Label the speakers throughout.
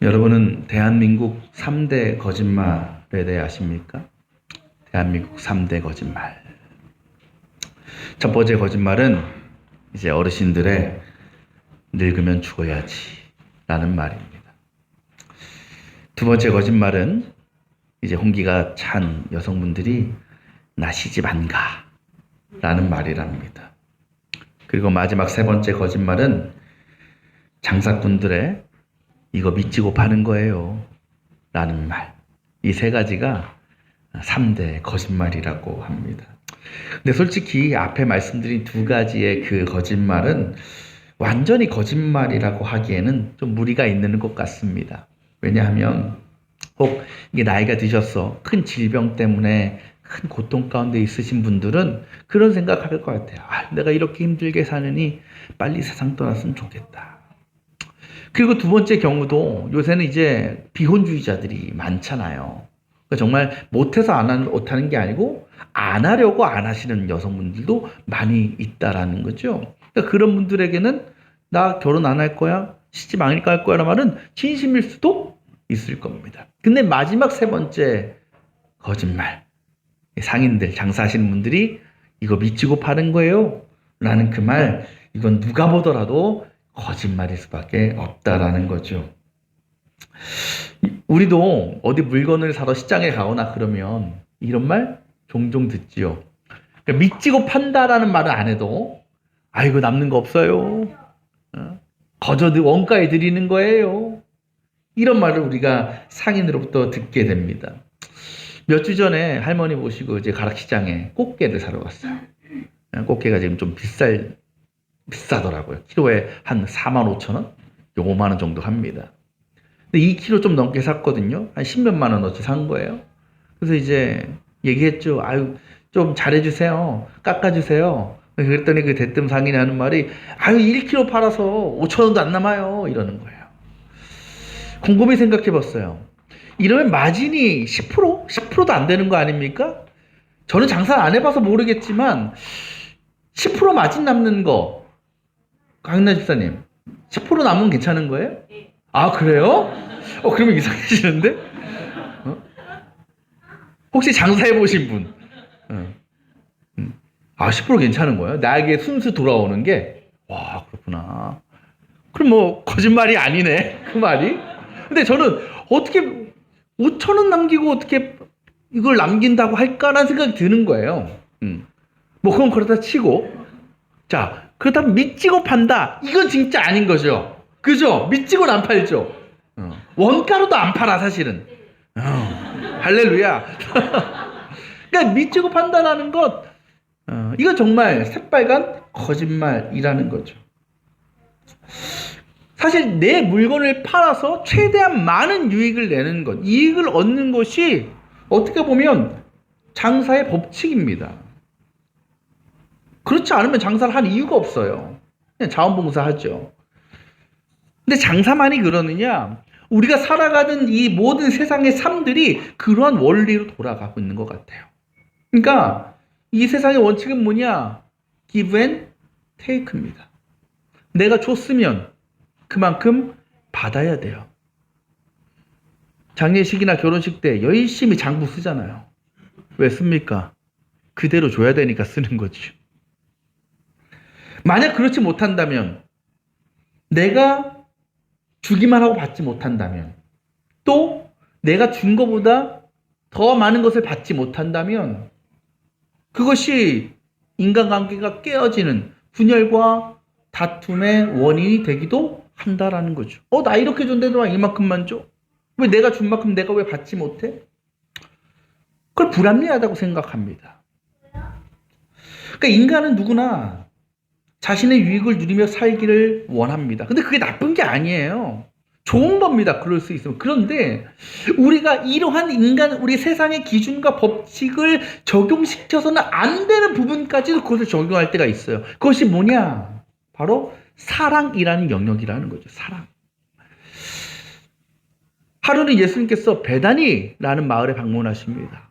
Speaker 1: 여러분은 대한민국 3대 거짓말에 대해 아십니까? 대한민국 3대 거짓말. 첫 번째 거짓말은 이제 어르신들의 늙으면 죽어야지 라는 말입니다. 두 번째 거짓말은 이제 홍기가 찬 여성분들이 나 시집 안 가 라는 말이랍니다. 그리고 마지막 세 번째 거짓말은 장사꾼들의 이거 미치고 파는 거예요 라는 말. 이 세 가지가 3대 거짓말이라고 합니다. 근데 솔직히 앞에 말씀드린 두 가지의 그 거짓말은 완전히 거짓말이라고 하기에는 좀 무리가 있는 것 같습니다. 왜냐하면 혹 이게 나이가 드셔서 큰 질병 때문에 큰 고통 가운데 있으신 분들은 그런 생각할 것 같아요. 내가 이렇게 힘들게 사느니 빨리 세상 떠났으면 좋겠다. 그리고 두 번째 경우도 요새는 이제 비혼주의자들이 많잖아요. 그러니까 정말 못해서 못하는 게 아니고 안 하려고 안 하시는 여성분들도 많이 있다라는 거죠. 그러니까 그런 분들에게는 나 결혼 안 할 거야, 시집 안 갈 거야라는 말은 진심일 수도 있을 겁니다. 근데 마지막 세 번째 거짓말, 상인들, 장사하시는 분들이 이거 미치고 파는 거예요 라는 그 말, 이건 누가 보더라도 거짓말일 수밖에 없다라는 거죠. 우리도 어디 물건을 사러 시장에 가거나 그러면 이런 말 종종 듣지요. 그러니까 미치고 판다라는 말은 안 해도 이거 남는 거 없어요. 거저 원가에 드리는 거예요. 이런 말을 우리가 상인으로부터 듣게 됩니다. 몇 주 전에 할머니 모시고 이제 가락시장에 꽃게를 사러 갔어요. 꽃게가 지금 좀 비싸더라고요. 키로에 한 45,000원? 5만 원 정도 합니다. 근데 2kg 좀 넘게 샀거든요. 한 10몇만 원어치 산 거예요. 그래서 이제 얘기했죠. 좀 잘해주세요. 깎아주세요. 그랬더니 그 대뜸 상인이 하는 말이 1kg 팔아서 5,000원도 안 남아요. 이러는 거예요. 곰곰이 생각해 봤어요. 이러면 마진이 10%? 10%도 안 되는 거 아닙니까? 저는 장사를 안 해봐서 모르겠지만 10% 마진 남는 거, 강인나 집사님, 10% 남으면 괜찮은 거예요? 그래요? 그러면 이상해지는데? 혹시 장사해 보신 분? 10% 괜찮은 거예요? 나에게 순수 돌아오는 게? 와, 그렇구나. 그럼 뭐, 거짓말이 아니네, 그 말이? 근데 저는 어떻게 5,000원 남기고 어떻게 이걸 남긴다고 할까라는 생각이 드는 거예요. 뭐, 그건 그렇다 치고. 자, 그렇다면 미치고 판다. 이건 진짜 아닌 거죠. 그죠? 미치고는 안 팔죠. 원가로도 안 팔아, 사실은. 할렐루야. 그러니까 미치고 판다라는 것, 이건 정말 새빨간 거짓말이라는 거죠. 사실 내 물건을 팔아서 최대한 많은 유익을 내는 것, 이익을 얻는 것이 어떻게 보면 장사의 법칙입니다. 그렇지 않으면 장사를 할 이유가 없어요. 그냥 자원봉사하죠. 근데 장사만이 그러느냐? 우리가 살아가는 이 모든 세상의 삶들이 그러한 원리로 돌아가고 있는 것 같아요. 그러니까 이 세상의 원칙은 뭐냐? Give and take입니다. 내가 줬으면 그만큼 받아야 돼요. 장례식이나 결혼식 때 열심히 장부 쓰잖아요. 왜 씁니까? 그대로 줘야 되니까 쓰는 거죠. 만약 그렇지 못한다면, 내가 주기만 하고 받지 못한다면, 또 내가 준 것보다 더 많은 것을 받지 못한다면 그것이 인간관계가 깨어지는 분열과 다툼의 원인이 되기도 한다라는 거죠. 나 이렇게 줬는데 너 이만큼만 줘? 왜 내가 준 만큼 내가 왜 받지 못해? 그걸 불합리하다고 생각합니다. 그러니까 인간은 누구나 자신의 유익을 누리며 살기를 원합니다. 근데 그게 나쁜 게 아니에요. 좋은 겁니다. 그럴 수 있으면. 그런데 우리가 이러한 우리 세상의 기준과 법칙을 적용시켜서는 안 되는 부분까지도 그것을 적용할 때가 있어요. 그것이 뭐냐? 바로 사랑이라는 영역이라는 거죠. 사랑. 하루는 예수님께서 베다니라는 마을에 방문하십니다.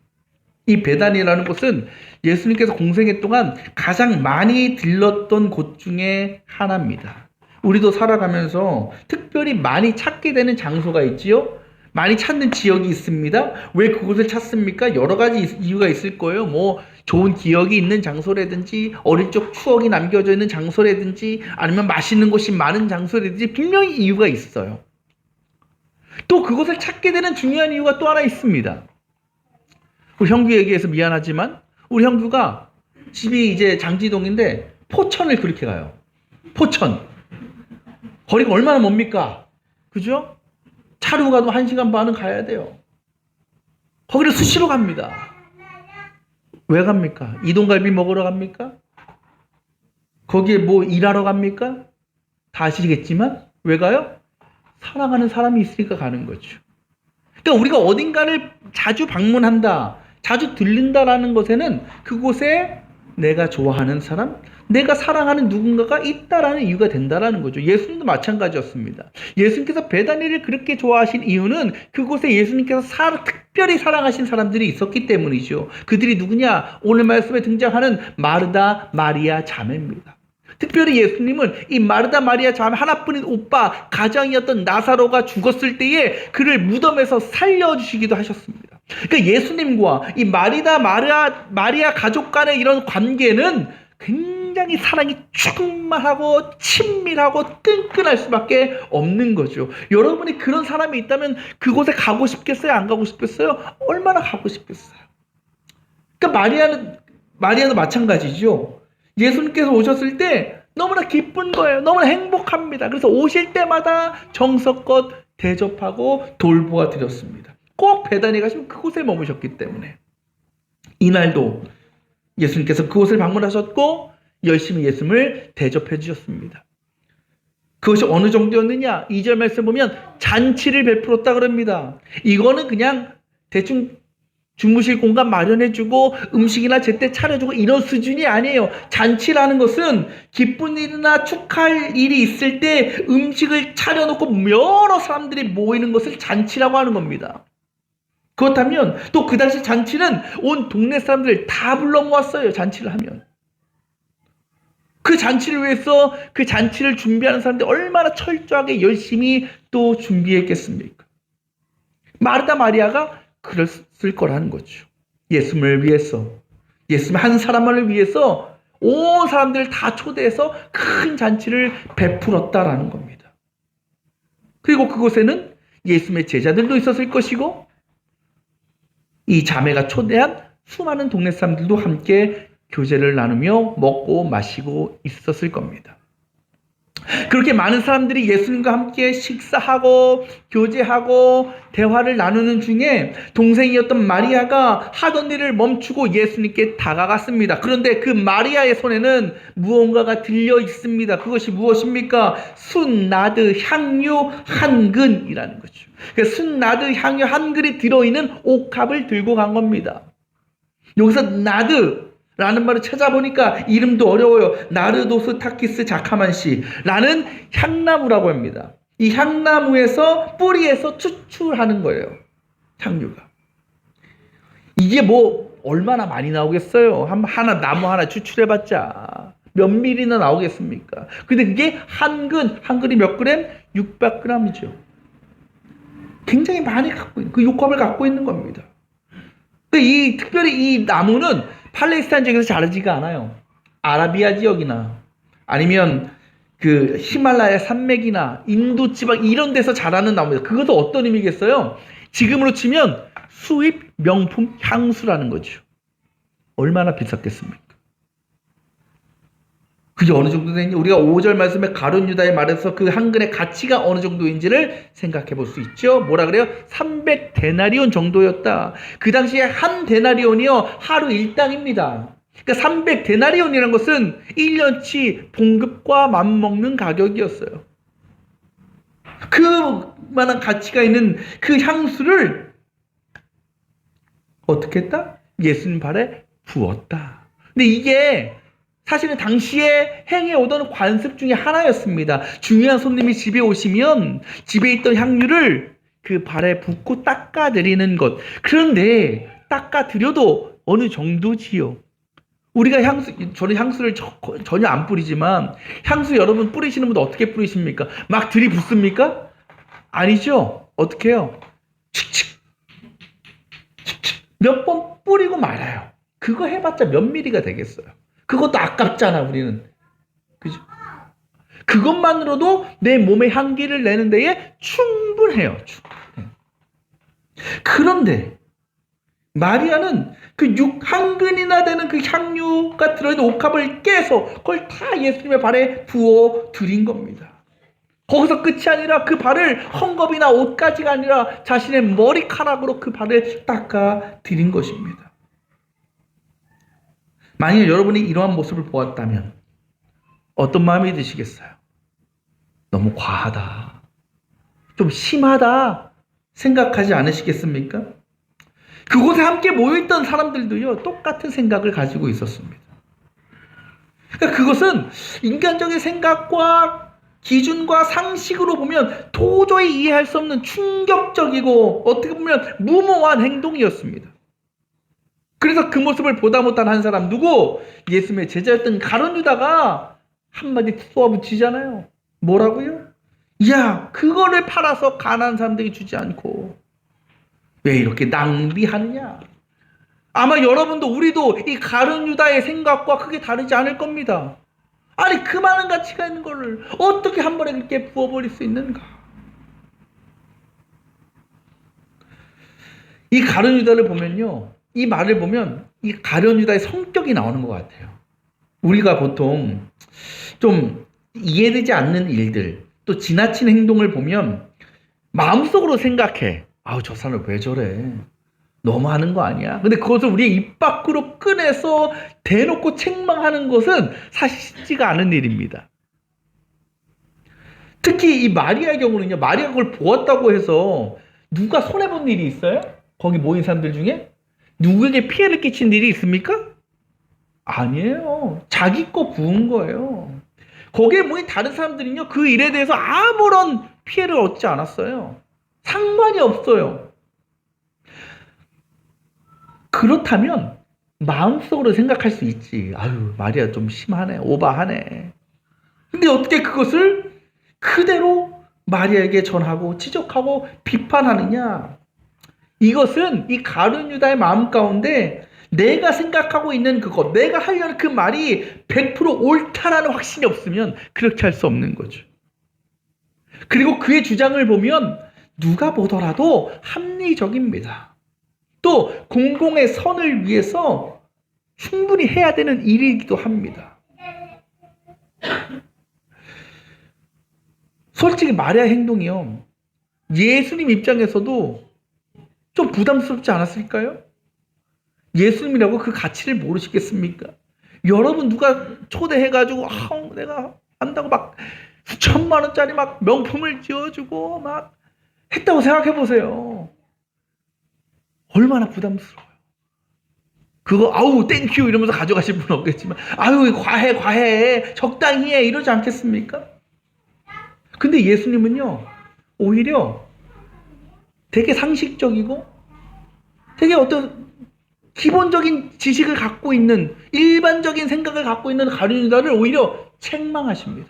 Speaker 1: 이 베다니라는 곳은 예수님께서 공생애 동안 가장 많이 들렀던 곳 중에 하나입니다. 우리도 살아가면서 특별히 많이 찾게 되는 장소가 있지요. 많이 찾는 지역이 있습니다. 왜 그곳을 찾습니까? 여러 가지 이유가 있을 거예요. 뭐 좋은 기억이 있는 장소라든지 어릴 적 추억이 남겨져 있는 장소라든지 아니면 맛있는 곳이 많은 장소라든지 분명히 이유가 있어요. 또 그곳을 찾게 되는 중요한 이유가 또 하나 있습니다. 우리 형규 얘기해서 미안하지만 우리 형규가 집이 이제 장지동인데 포천을 그렇게 가요. 포천. 거리가 얼마나 멉니까? 그죠? 차로 가도 1시간 반은 가야 돼요. 거기를 수시로 갑니다. 왜 갑니까? 이동갈비 먹으러 갑니까? 거기에 뭐 일하러 갑니까? 다 아시겠지만 왜 가요? 사랑하는 사람이 있으니까 가는 거죠. 그러니까 우리가 어딘가를 자주 방문한다, 자주 들린다라는 것에는 그곳에 내가 좋아하는 사람, 내가 사랑하는 누군가가 있다라는 이유가 된다라는 거죠. 예수님도 마찬가지였습니다. 예수님께서 베다니를 그렇게 좋아하신 이유는 그곳에 예수님께서 특별히 사랑하신 사람들이 있었기 때문이죠. 그들이 누구냐? 오늘 말씀에 등장하는 마르다, 마리아 자매입니다. 특별히 예수님은 이 마르다, 마리아 자매 하나뿐인 오빠 가장이었던 나사로가 죽었을 때에 그를 무덤에서 살려주시기도 하셨습니다. 그러니까 예수님과 이 마리다, 마리아 가족 간의 이런 관계는 굉장히 사랑이 충만하고 친밀하고 끈끈할 수밖에 없는 거죠. 여러분이 그런 사람이 있다면 그곳에 가고 싶겠어요? 안 가고 싶겠어요? 얼마나 가고 싶겠어요? 그러니까 마리아도 마찬가지죠. 예수님께서 오셨을 때 너무나 기쁜 거예요. 너무나 행복합니다. 그래서 오실 때마다 정성껏 대접하고 돌보아 드렸습니다. 꼭 베다니 가시면 그곳에 머무셨기 때문에 이날도 예수님께서 그곳을 방문하셨고 열심히 예수님을 대접해 주셨습니다. 그것이 어느 정도였느냐? 2절 말씀 보면 잔치를 베풀었다 그럽니다. 이거는 그냥 대충 주무실 공간 마련해주고 음식이나 제때 차려주고 이런 수준이 아니에요. 잔치라는 것은 기쁜 일이나 축하할 일이 있을 때 음식을 차려놓고 여러 사람들이 모이는 것을 잔치라고 하는 겁니다. 그렇다면 또 그 당시 잔치는 온 동네 사람들을 다 불러 모았어요. 잔치를 하면. 그 잔치를 위해서 그 잔치를 준비하는 사람들이 얼마나 철저하게 열심히 또 준비했겠습니까? 마르다 마리아가 그랬을 거라는 거죠. 예수님을 위해서, 예수님 한 사람을 위해서 온 사람들을 다 초대해서 큰 잔치를 베풀었다라는 겁니다. 그리고 그곳에는 예수님의 제자들도 있었을 것이고 이 자매가 초대한 수많은 동네 사람들도 함께 교제를 나누며 먹고 마시고 있었을 겁니다. 그렇게 많은 사람들이 예수님과 함께 식사하고 교제하고 대화를 나누는 중에 동생이었던 마리아가 하던 일을 멈추고 예수님께 다가갔습니다. 그런데 그 마리아의 손에는 무언가가 들려 있습니다. 그것이 무엇입니까? 순나드 향유 한 근이라는 거죠. 순나드 향유 한 근이 들어있는 옥합을 들고 간 겁니다. 여기서 나드라는 말을 찾아보니까 이름도 어려워요. 나르도스 타키스 자카만시라는 향나무라고 합니다. 이 향나무에서 뿌리에서 추출하는 거예요. 향유가. 이게 뭐 얼마나 많이 나오겠어요? 나무 하나 추출해봤자 몇 밀리나 나오겠습니까? 근데 그게 한 근이 몇 그램? 600g이죠. 굉장히 많이 갖고 있는, 그 옥합을 갖고 있는 겁니다. 특별히 이 나무는 팔레스타인 지역에서 자라지가 않아요. 아라비아 지역이나 아니면 그 히말라야 산맥이나 인도 지방 이런 데서 자라는 나무입니다. 그것도 어떤 의미겠어요? 지금으로 치면 수입 명품 향수라는 거죠. 얼마나 비쌌겠습니까? 그게 어느 정도 되는지 우리가 5절 말씀에 가룟 유다의 말에서 그 한 근의 가치가 어느 정도인지를 생각해 볼 수 있죠. 뭐라 그래요? 300데나리온 정도였다. 그 당시에 한 데나리온이요 하루 일당입니다. 그러니까 300데나리온이라는 것은 1년치 봉급과 맞먹는 가격이었어요. 그만한 가치가 있는 그 향수를 어떻게 했다? 예수님 발에 부었다. 근데 이게 사실은 당시에 행해오던 관습 중에 하나였습니다. 중요한 손님이 집에 오시면 집에 있던 향유를 그 발에 붓고 닦아드리는 것. 그런데 닦아드려도 어느 정도지요. 우리가 저는 향수를 전혀 안 뿌리지만, 향수 여러분 뿌리시는 분들 어떻게 뿌리십니까? 막 들이붓습니까? 아니죠? 어떻게 해요? 칙칙, 칙칙. 몇 번 뿌리고 말아요. 그거 해봤자 몇 미리가 되겠어요. 그것도 아깝잖아, 우리는. 그죠? 그것만으로도 내 몸의 향기를 내는 데에 충분해요. 그런데 마리아는 그 6한근이나 되는 그 향유가 들어있는 옥합을 깨서 그걸 다 예수님의 발에 부어 드린 겁니다. 거기서 끝이 아니라 그 발을 헝겊이나 옷가지가 아니라 자신의 머리카락으로 그 발을 닦아 드린 것입니다. 만약 여러분이 이러한 모습을 보았다면 어떤 마음이 드시겠어요? 너무 과하다, 좀 심하다 생각하지 않으시겠습니까? 그곳에 함께 모여있던 사람들도요, 똑같은 생각을 가지고 있었습니다. 그러니까 그것은 인간적인 생각과 기준과 상식으로 보면 도저히 이해할 수 없는 충격적이고 어떻게 보면 무모한 행동이었습니다. 그래서 그 모습을 보다 못한 한 사람, 누구? 예수님의 제자였던 가룟 유다가 한마디 쏘아붙이잖아요. 뭐라고요? 야, 그거를 팔아서 가난한 사람들에게 주지 않고 왜 이렇게 낭비하느냐? 아마 여러분도 우리도 이 가룟 유다의 생각과 크게 다르지 않을 겁니다. 아니, 그 많은 가치가 있는 거를 어떻게 한 번에 그렇게 부어버릴 수 있는가? 이 가룟 유다를 보면요, 이 말을 보면 이 가룟 유다의 성격이 나오는 것 같아요. 우리가 보통 좀 이해되지 않는 일들, 또 지나친 행동을 보면 마음속으로 생각해. 아우, 저 사람 왜 저래? 너무하는 거 아니야? 근데 그것을 우리의 입 밖으로 꺼내서 대놓고 책망하는 것은 사실 쉽지가 않은 일입니다. 특히 이 마리아의 경우는요, 마리아가 그걸 보았다고 해서 누가 손해본 일이 있어요? 거기 모인 사람들 중에? 누구에게 피해를 끼친 일이 있습니까? 아니에요. 자기 거 부은 거예요. 거기에 모인 다른 사람들은요, 그 일에 대해서 아무런 피해를 얻지 않았어요. 상관이 없어요. 그렇다면 마음속으로 생각할 수 있지. 아유, 마리아 좀 심하네, 오바하네. 근데 어떻게 그것을 그대로 마리아에게 전하고 지적하고 비판하느냐? 이것은 이 가룟 유다의 마음 가운데 내가 생각하고 있는 그것, 내가 하려는 그 말이 100% 옳다라는 확신이 없으면 그렇게 할 수 없는 거죠. 그리고 그의 주장을 보면 누가 보더라도 합리적입니다. 또 공공의 선을 위해서 충분히 해야 되는 일이기도 합니다. 솔직히 마리아의 행동이요, 예수님 입장에서도 좀 부담스럽지 않았을까요? 예수님이라고 그 가치를 모르시겠습니까? 여러분 누가 초대해가지고 내가 한다고 막 수천만 원짜리 막 명품을 지어주고 막 했다고 생각해보세요. 얼마나 부담스러워요. 그거 아우 땡큐 이러면서 가져가실 분은 없겠지만 아유 과해 적당히 해 이러지 않겠습니까? 근데 예수님은요, 오히려 되게 상식적이고 되게 어떤 기본적인 지식을 갖고 있는, 일반적인 생각을 갖고 있는 가룟 유다를 오히려 책망하십니다.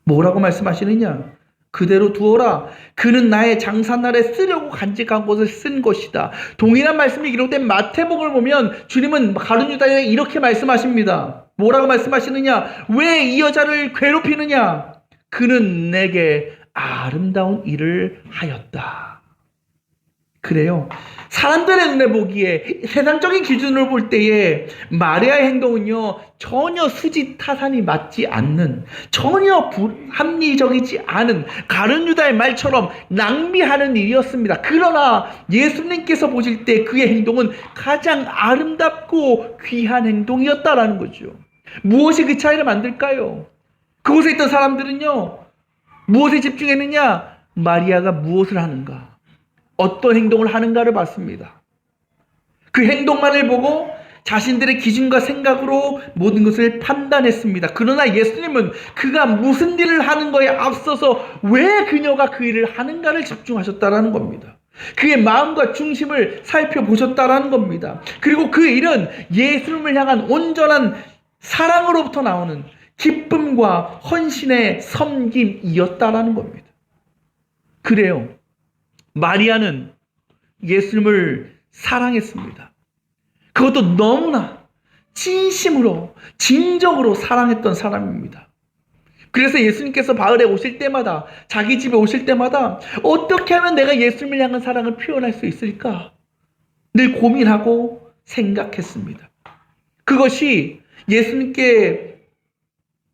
Speaker 1: 뭐라고 말씀하시느냐? 그대로 두어라. 그는 나의 장사날에 쓰려고 간직한 것을 쓴 것이다. 동일한 말씀이 기록된 마태복음을 보면 주님은 가룟 유다에게 이렇게 말씀하십니다. 뭐라고 말씀하시느냐? 왜 이 여자를 괴롭히느냐? 그는 내게 아름다운 일을 하였다. 그래요. 사람들의 눈에 보기에, 세상적인 기준으로 볼 때에 마리아의 행동은요, 전혀 수지 타산이 맞지 않는, 전혀 합리적이지 않은 가룟 유다의 말처럼 낭비하는 일이었습니다. 그러나 예수님께서 보실 때 그의 행동은 가장 아름답고 귀한 행동이었다라는 거죠. 무엇이 그 차이를 만들까요? 그곳에 있던 사람들은요, 무엇에 집중했느냐? 마리아가 무엇을 하는가, 어떤 행동을 하는가를 봤습니다. 그 행동만을 보고 자신들의 기준과 생각으로 모든 것을 판단했습니다. 그러나 예수님은 그가 무슨 일을 하는 거에 앞서서 왜 그녀가 그 일을 하는가를 집중하셨다라는 겁니다. 그의 마음과 중심을 살펴보셨다라는 겁니다. 그리고 그 일은 예수님을 향한 온전한 사랑으로부터 나오는 기쁨과 헌신의 섬김이었다라는 겁니다. 그래요. 마리아는 예수님을 사랑했습니다. 그것도 너무나 진심으로, 진정으로 사랑했던 사람입니다. 그래서 예수님께서 마을에 오실 때마다, 자기 집에 오실 때마다 어떻게 하면 내가 예수님을 향한 사랑을 표현할 수 있을까? 늘 고민하고 생각했습니다. 그것이 예수님께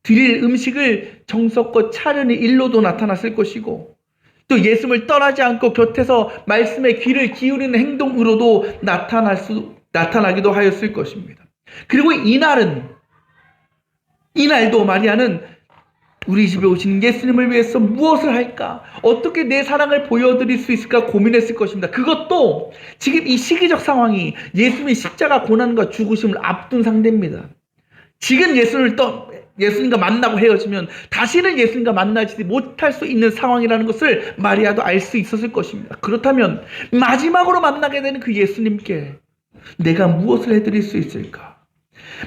Speaker 1: 드릴 음식을 정성껏 차리는 일로도 나타났을 것이고, 또 예수님을 떠나지 않고 곁에서 말씀에 귀를 기울이는 행동으로도 나타나기도 하였을 것입니다. 그리고 이날도 마리아는 우리 집에 오신 예수님을 위해서 무엇을 할까? 어떻게 내 사랑을 보여드릴 수 있을까 고민했을 것입니다. 그것도 지금 이 시기적 상황이 예수님의 십자가 고난과 죽으심을 앞둔 상태입니다. 지금 예수님과 만나고 헤어지면 다시는 예수님과 만나지 못할 수 있는 상황이라는 것을 마리아도 알 수 있었을 것입니다. 그렇다면 마지막으로 만나게 되는 그 예수님께 내가 무엇을 해드릴 수 있을까?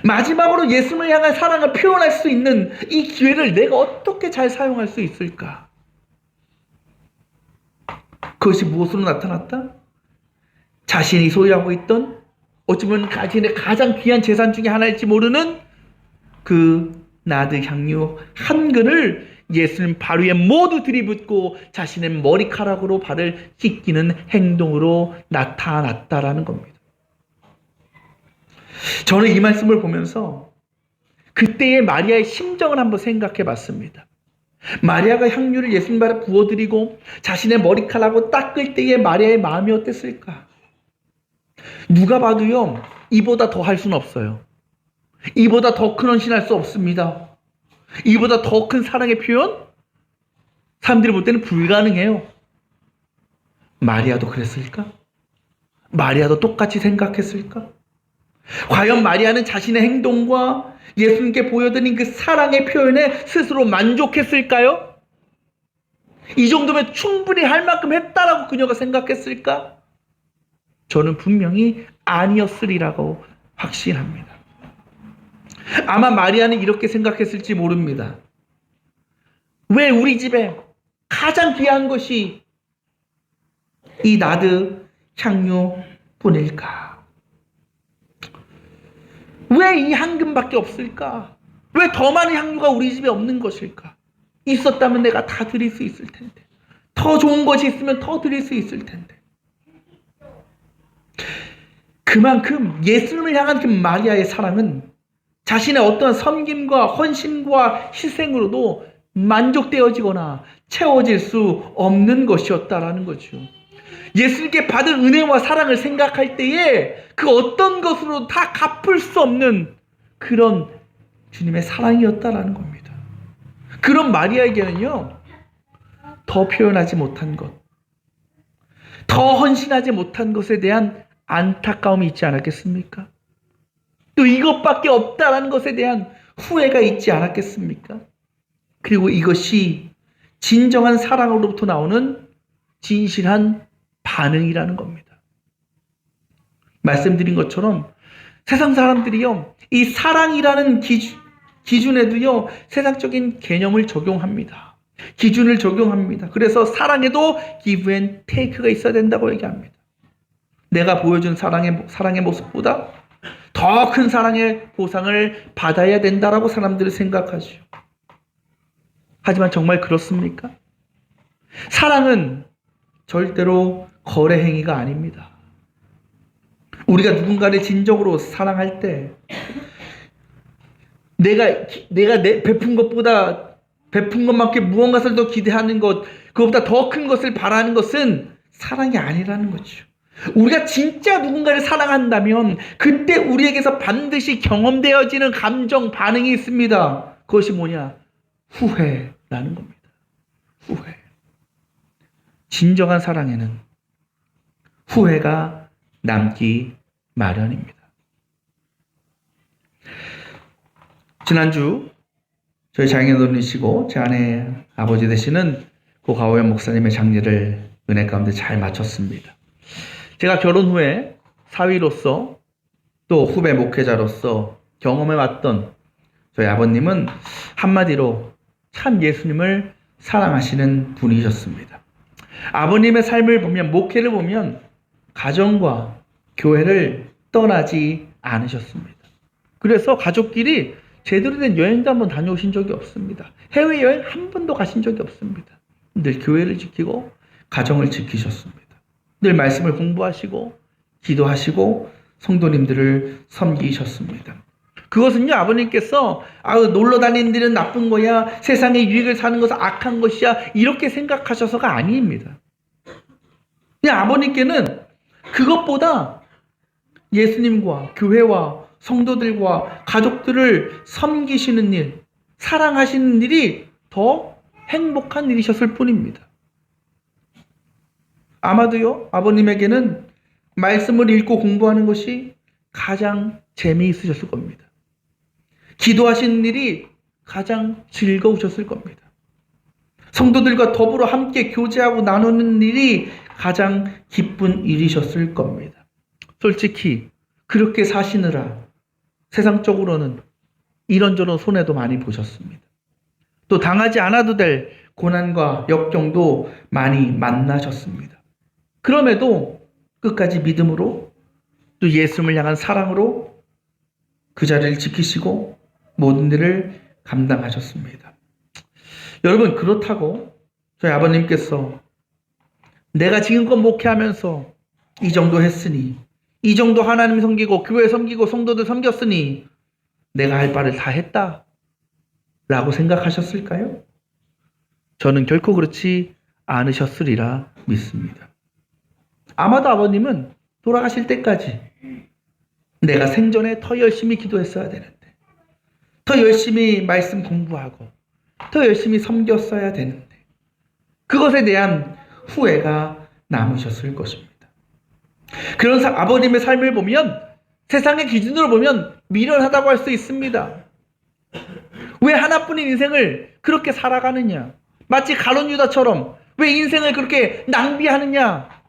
Speaker 1: 마지막으로 예수님을 향한 사랑을 표현할 수 있는 이 기회를 내가 어떻게 잘 사용할 수 있을까? 그것이 무엇으로 나타났다? 자신이 소유하고 있던 어쩌면 자신의 가장 귀한 재산 중에 하나일지 모르는 그 나드 향유 한 근을 예수님 발 위에 모두 들이붓고 자신의 머리카락으로 발을 씻기는 행동으로 나타났다라는 겁니다. 저는 이 말씀을 보면서 그때의 마리아의 심정을 한번 생각해 봤습니다. 마리아가 향유를 예수님 발에 부어드리고 자신의 머리카락으로 닦을 때의 마리아의 마음이 어땠을까? 누가 봐도요, 이보다 더 할 수는 없어요. 이보다 더 큰 헌신할 수 없습니다. 이보다 더 큰 사랑의 표현? 사람들이 볼 때는 불가능해요. 마리아도 그랬을까? 마리아도 똑같이 생각했을까? 과연 마리아는 자신의 행동과 예수님께 보여드린 그 사랑의 표현에 스스로 만족했을까요? 이 정도면 충분히 할 만큼 했다라고 그녀가 생각했을까? 저는 분명히 아니었으리라고 확신합니다. 아마 마리아는 이렇게 생각했을지 모릅니다. 왜 우리 집에 가장 귀한 것이 이 나드 향유뿐일까? 왜 이 한 금밖에 없을까? 왜 더 많은 향유가 우리 집에 없는 것일까? 있었다면 내가 다 드릴 수 있을 텐데. 더 좋은 것이 있으면 더 드릴 수 있을 텐데. 그만큼 예수님을 향한 그 마리아의 사랑은 자신의 어떤 섬김과 헌신과 희생으로도 만족되어지거나 채워질 수 없는 것이었다라는 거죠. 예수님께 받은 은혜와 사랑을 생각할 때에 그 어떤 것으로 다 갚을 수 없는 그런 주님의 사랑이었다라는 겁니다. 그런 마리아에게는요, 더 표현하지 못한 것, 더 헌신하지 못한 것에 대한 안타까움이 있지 않았겠습니까? 또 이것밖에 없다라는 것에 대한 후회가 있지 않았겠습니까? 그리고 이것이 진정한 사랑으로부터 나오는 진실한 반응이라는 겁니다. 말씀드린 것처럼 세상 사람들이요, 이 사랑이라는 기준에도요, 세상적인 개념을 적용합니다. 기준을 적용합니다. 그래서 사랑에도 give and take가 있어야 된다고 얘기합니다. 내가 보여준 사랑의 모습보다 더 큰 사랑의 보상을 받아야 된다라고 사람들은 생각하죠. 하지만 정말 그렇습니까? 사랑은 절대로 거래 행위가 아닙니다. 우리가 누군가를 진정으로 사랑할 때 내가 베푼 것보다 베푼 것만큼 무언가를 더 기대하는 것, 그것보다 더 큰 것을 바라는 것은 사랑이 아니라는 거죠. 우리가 진짜 누군가를 사랑한다면 그때 우리에게서 반드시 경험되어지는 감정, 반응이 있습니다. 그것이 뭐냐? 후회라는 겁니다. 후회. 진정한 사랑에는 후회가 남기 마련입니다. 지난주 저희 장인어른이시고 제 아내 아버지 되시는 고 가오연 목사님의 장례를 은혜 가운데 잘 마쳤습니다. 제가 결혼 후에 사위로서 또 후배 목회자로서 경험해왔던 저희 아버님은 한마디로 참 예수님을 사랑하시는 분이셨습니다. 아버님의 삶을 보면, 목회를 보면 가정과 교회를 떠나지 않으셨습니다. 그래서 가족끼리 제대로 된 여행도 한번 다녀오신 적이 없습니다. 해외여행 한 번도 가신 적이 없습니다. 늘 교회를 지키고 가정을 지키셨습니다. 늘 말씀을 공부하시고 기도하시고 성도님들을 섬기셨습니다. 그것은요, 아버님께서 놀러 다니는 일은 나쁜 거야, 세상의 유익을 사는 것은 악한 것이야, 이렇게 생각하셔서가 아닙니다. 그냥 아버님께는 그것보다 예수님과 교회와 성도들과 가족들을 섬기시는 일, 사랑하시는 일이 더 행복한 일이셨을 뿐입니다. 아마도요, 아버님에게는 말씀을 읽고 공부하는 것이 가장 재미있으셨을 겁니다. 기도하시는 일이 가장 즐거우셨을 겁니다. 성도들과 더불어 함께 교제하고 나누는 일이 가장 기쁜 일이셨을 겁니다. 솔직히 그렇게 사시느라 세상적으로는 이런저런 손해도 많이 보셨습니다. 또 당하지 않아도 될 고난과 역경도 많이 만나셨습니다. 그럼에도 끝까지 믿음으로 또 예수님을 향한 사랑으로 그 자리를 지키시고 모든 일을 감당하셨습니다. 여러분, 그렇다고 저희 아버님께서 내가 지금껏 목회하면서 이 정도 했으니, 이 정도 하나님 섬기고 교회 섬기고 성도들 섬겼으니 내가 할 바를 다 했다 라고 생각하셨을까요? 저는 결코 그렇지 않으셨으리라 믿습니다. 아마도 아버님은 돌아가실 때까지 내가 생전에 더 열심히 기도했어야 되는데, 더 열심히 말씀 공부하고 더 열심히 섬겼어야 되는데, 그것에 대한 후회가 남으셨을 것입니다. 그런 아버님의 삶을 보면, 세상의 기준으로 보면 미련하다고 할 수 있습니다. 왜 하나뿐인 인생을 그렇게 살아가느냐, 마치 가룟 유다처럼 왜 인생을 그렇게 낭비하느냐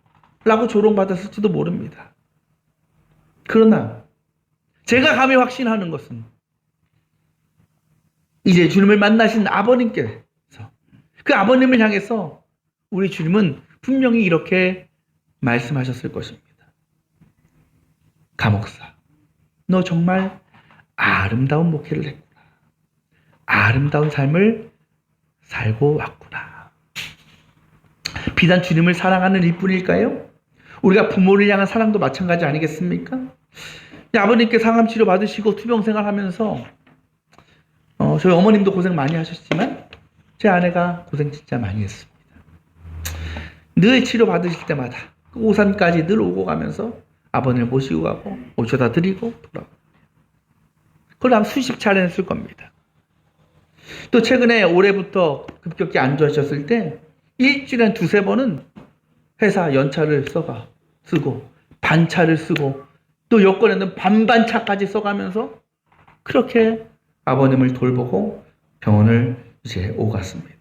Speaker 1: 라고 조롱받았을지도 모릅니다. 그러나 제가 감히 확신하는 것은, 이제 주님을 만나신 아버님께서, 그 아버님을 향해서 우리 주님은 분명히 이렇게 말씀하셨을 것입니다. 가목사, 너 정말 아름다운 목회를 했구나. 아름다운 삶을 살고 왔구나. 비단 주님을 사랑하는 일뿐일까요? 우리가 부모를 향한 사랑도 마찬가지 아니겠습니까? 아버님께 상암치료 받으시고 투병생활 하면서 저희 어머님도 고생 많이 하셨지만 제 아내가 고생 진짜 많이 했습니다. 늘 치료 받으실 때마다 그 오산까지 늘 오고 가면서 아버님을 모시고 가고 모셔다 드리고 돌아가고, 그걸 아마 수십 차례 했을 겁니다. 또 최근에 올해부터 급격히 안 좋아지셨을 때 일주일에 한 두세 번은 회사 연차를 쓰고 반차를 쓰고 또 여권에는 반반차까지 써가면서 그렇게 아버님을 돌보고 병원을 이제 오갔습니다.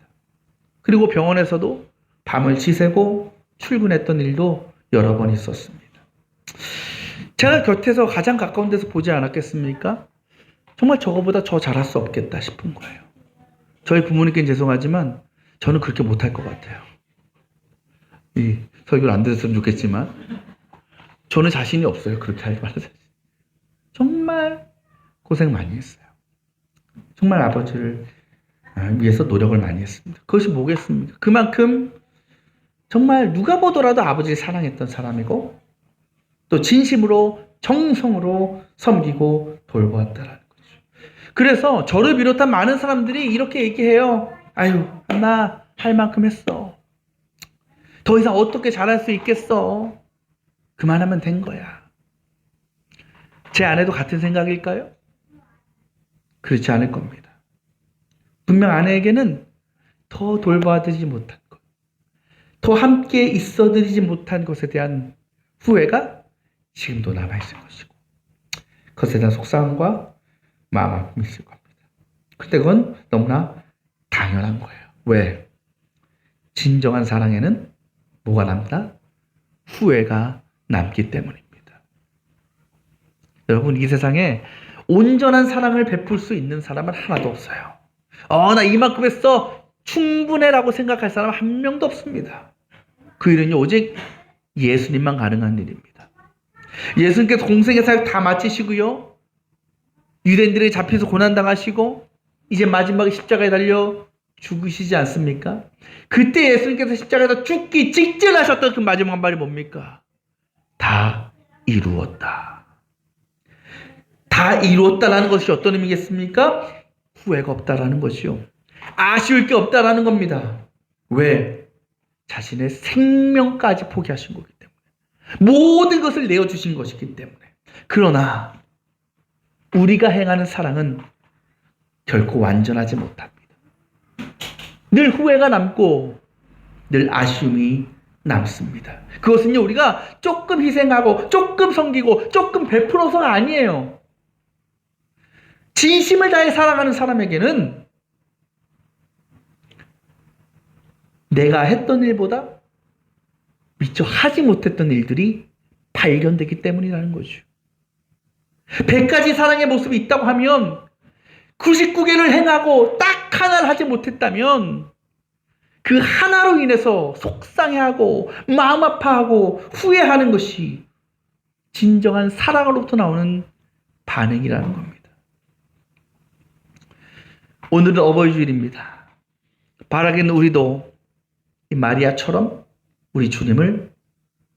Speaker 1: 그리고 병원에서도 밤을 지새고 출근했던 일도 여러 번 있었습니다. 제가 곁에서 가장 가까운 데서 보지 않았겠습니까? 정말 저거보다 더 잘할 수 없겠다 싶은 거예요. 저희 부모님께는 죄송하지만 저는 그렇게 못할 것 같아요. 이 설교를 안 들었으면 좋겠지만 저는 자신이 없어요. 그렇게 할 만한 자신. 정말 고생 많이 했어요. 정말 아버지를 위해서 노력을 많이 했습니다. 그것이 뭐겠습니까? 그만큼 정말 누가 보더라도 아버지를 사랑했던 사람이고 또 진심으로 정성으로 섬기고 돌보았다라는 거죠. 그래서 저를 비롯한 많은 사람들이 이렇게 얘기해요. 아유, 나 할 만큼 했어. 더 이상 어떻게 잘할 수 있겠어. 그만하면 된 거야. 제 아내도 같은 생각일까요? 그렇지 않을 겁니다. 분명 아내에게는 더 돌봐드리지 못한 것, 더 함께 있어드리지 못한 것에 대한 후회가 지금도 남아있을 것이고, 그것에 대한 속상함과 마음 아픔이 있을 겁니다. 그때 그건 너무나 당연한 거예요. 왜? 진정한 사랑에는 뭐가 남다? 후회가 남기 때문입니다. 여러분, 이 세상에 온전한 사랑을 베풀 수 있는 사람은 하나도 없어요. 나 이만큼 했어, 충분해라고 생각할 사람 한 명도 없습니다. 그 일은요, 오직 예수님만 가능한 일입니다. 예수님께서 공생의 사역 다 마치시고요, 유대인들에게 잡혀서 고난당하시고 이제 마지막에 십자가에 달려 죽으시지 않습니까? 그때 예수님께서 십자가에서 죽기 직전하셨던 그 마지막 말이 뭡니까? 다 이루었다. 다 이루었다라는 것이 어떤 의미겠습니까? 후회가 없다라는 것이요, 아쉬울 게 없다라는 겁니다. 왜? 자신의 생명까지 포기하신 거기 때문에, 모든 것을 내어주신 것이기 때문에. 그러나 우리가 행하는 사랑은 결코 완전하지 못합니다. 늘 후회가 남고 늘 아쉬움이 남습니다. 그것은요, 우리가 조금 희생하고 조금 섬기고 조금 베풀어서가 아니에요. 진심을 다해 사랑하는 사람에게는 내가 했던 일보다 미처 하지 못했던 일들이 발견되기 때문이라는 거죠. 100가지 사랑의 모습이 있다고 하면 99개를 행하고 딱 하나를 하지 못했다면 그 하나로 인해서 속상해하고 마음 아파하고 후회하는 것이 진정한 사랑으로부터 나오는 반응이라는 겁니다. 오늘은 어버이 주일입니다. 바라기는 우리도 이 마리아처럼 우리 주님을,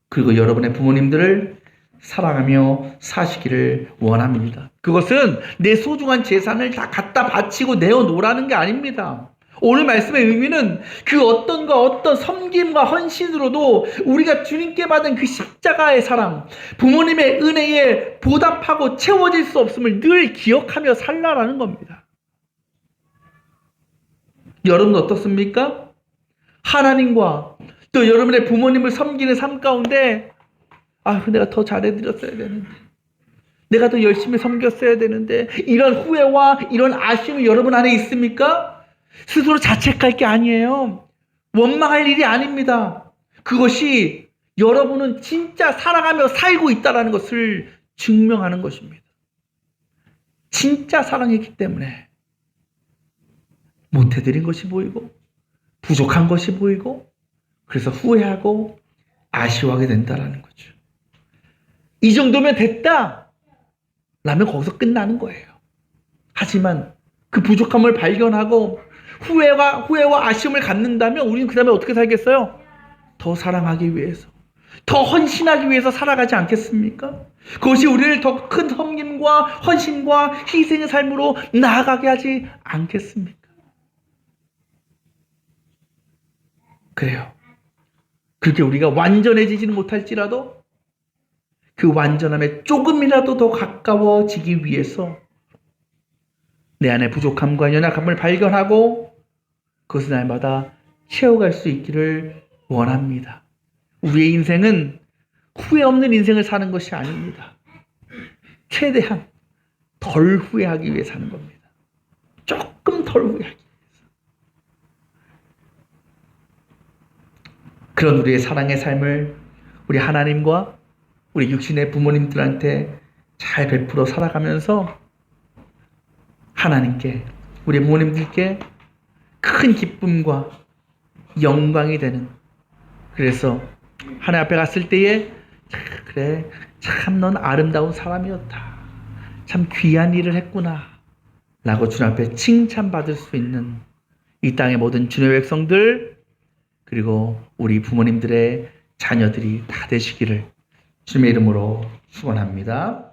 Speaker 1: 그리고 여러분의 부모님들을 사랑하며 사시기를 원합니다. 그것은 내 소중한 재산을 다 갖다 바치고 내어놓으라는 게 아닙니다. 오늘 말씀의 의미는 그 어떤 섬김과 헌신으로도 우리가 주님께 받은 그 십자가의 사랑, 부모님의 은혜에 보답하고 채워질 수 없음을 늘 기억하며 살라라는 겁니다. 여러분 어떻습니까? 하나님과 또 여러분의 부모님을 섬기는 삶 가운데 내가 더 잘해드렸어야 되는데, 내가 더 열심히 섬겼어야 되는데, 이런 후회와 이런 아쉬움이 여러분 안에 있습니까? 스스로 자책할 게 아니에요. 원망할 일이 아닙니다. 그것이 여러분은 진짜 사랑하며 살고 있다는 것을 증명하는 것입니다. 진짜 사랑했기 때문에 못해드린 것이 보이고 부족한 것이 보이고, 그래서 후회하고 아쉬워하게 된다는 거죠. 이 정도면 됐다 라면 거기서 끝나는 거예요. 하지만 그 부족함을 발견하고 후회와 아쉬움을 갖는다면 우리는 그 다음에 어떻게 살겠어요? 더 사랑하기 위해서, 더 헌신하기 위해서 살아가지 않겠습니까? 그것이 우리를 더 큰 섬김과 헌신과 희생의 삶으로 나아가게 하지 않겠습니까? 그래요. 그렇게 우리가 완전해지지는 못할지라도 그 완전함에 조금이라도 더 가까워지기 위해서 내 안의 부족함과 연약함을 발견하고 그것을 날마다 채워갈 수 있기를 원합니다. 우리의 인생은 후회 없는 인생을 사는 것이 아닙니다. 최대한 덜 후회하기 위해 사는 겁니다. 조금 덜 후회하기 위해서. 그런 우리의 사랑의 삶을 우리 하나님과 우리 육신의 부모님들한테 잘 베풀어 살아가면서 하나님께, 우리 부모님들께 큰 기쁨과 영광이 되는, 그래서 하나님 앞에 갔을 때에 그래, 참 넌 아름다운 사람이었다, 참 귀한 일을 했구나 라고 주님 앞에 칭찬받을 수 있는 이 땅의 모든 주님의 백성들, 그리고 우리 부모님들의 자녀들이 다 되시기를 주님의 이름으로 축원합니다.